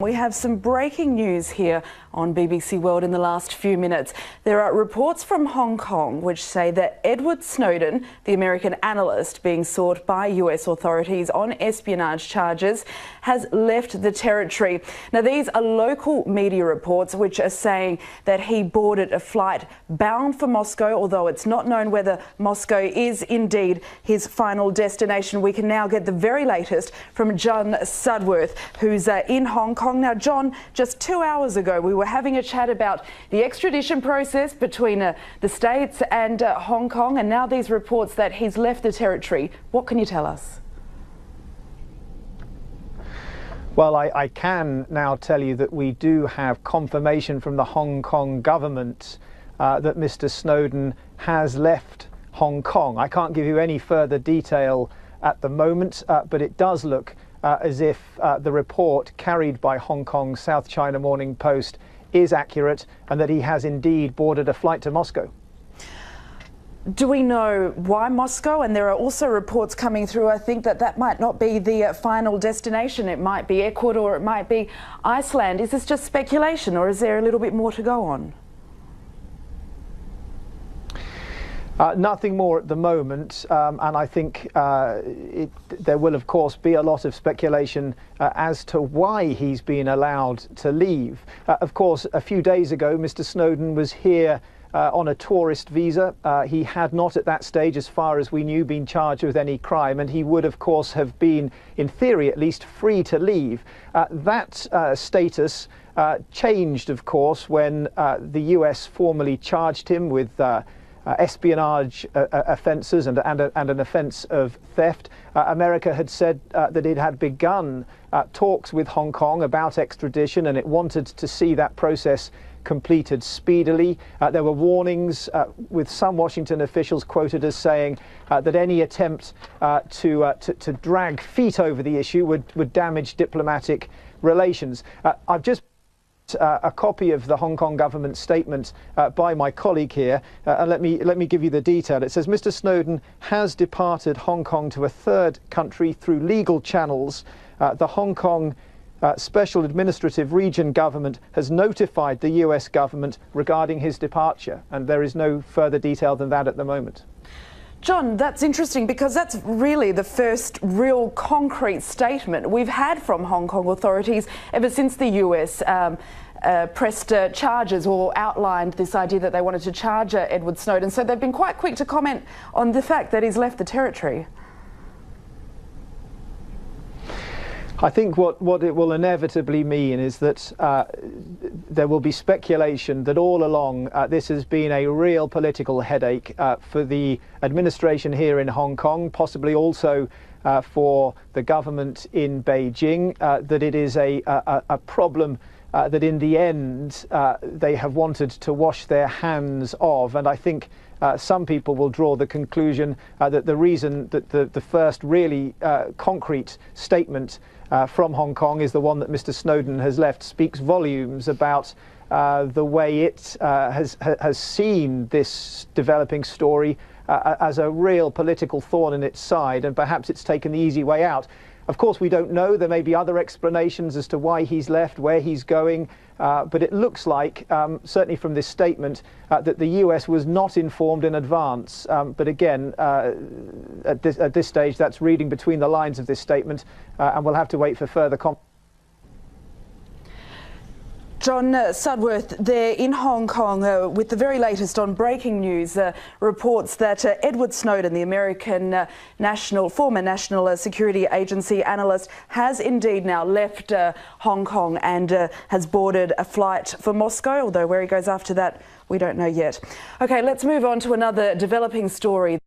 We have some breaking news here on BBC World in the last few minutes. There are reports from Hong Kong which say that Edward Snowden, the American analyst being sought by US authorities on espionage charges, has left the territory. Now, these are local media reports which are saying that he boarded a flight bound for Moscow, although it's not known whether Moscow is indeed his final destination. We can now get the very latest from John Sudworth, who's in Hong Kong. Now, John, just 2 hours ago, we were having a chat about the extradition process between the States and Hong Kong, and now these reports that he's left the territory. What can you tell us? Well, I can now tell you that we do have confirmation from the Hong Kong government that Mr. Snowden has left Hong Kong. I can't give you any further detail at the moment, but it does look as if the report carried by Hong Kong's South China Morning Post is accurate and that he has indeed boarded a flight to Moscow. Do we know why Moscow? And there are also reports coming through, I think, that that might not be the final destination. It might be Ecuador, it might be Iceland. Is this just speculation, or is there a little bit more to go on? Nothing more at the moment, and I think there will of course be a lot of speculation as to why he's been allowed to leave. Of course, a few days ago Mr. Snowden was here on a tourist visa. He had not at that stage, as far as we knew, been charged with any crime, and he would of course have been, in theory at least, free to leave. That status changed of course when the US formally charged him with espionage offences and an offence of theft. America had said that it had begun talks with Hong Kong about extradition, and it wanted to see that process completed speedily. There were warnings, with some Washington officials quoted as saying that any attempt to drag feet over the issue would damage diplomatic relations. I've just a copy of the Hong Kong government statement by my colleague here, and let me give you the detail. It says Mr. Snowden has departed Hong Kong to a third country through legal channels. The Hong Kong Special Administrative Region government has notified the US government regarding his departure, and there is no further detail than that at the moment. John, that's interesting because that's really the first real concrete statement we've had from Hong Kong authorities ever since the US pressed charges or outlined this idea that they wanted to charge Edward Snowden. So they've been quite quick to comment on the fact that he's left the territory. I think what it will inevitably mean is that there will be speculation that all along this has been a real political headache for the administration here in Hong Kong, possibly also for the government in Beijing, that it is a problem that in the end they have wanted to wash their hands of. And I think some people will draw the conclusion that the reason that the first really concrete statement from Hong Kong is the one that Mr. Snowden has left speaks volumes about the way it has seen this developing story as a real political thorn in its side, and perhaps it's taken the easy way out. Of course, we don't know. There may be other explanations as to why he's left, where he's going, but it looks like, certainly from this statement, that the US was not informed in advance. But again, at this stage, that's reading between the lines of this statement, and we'll have to wait for further confirmation. John Sudworth there in Hong Kong with the very latest on breaking news reports that Edward Snowden, the American former National Security Agency analyst, has indeed now left Hong Kong and has boarded a flight for Moscow, although where he goes after that we don't know yet. Okay, let's move on to another developing story.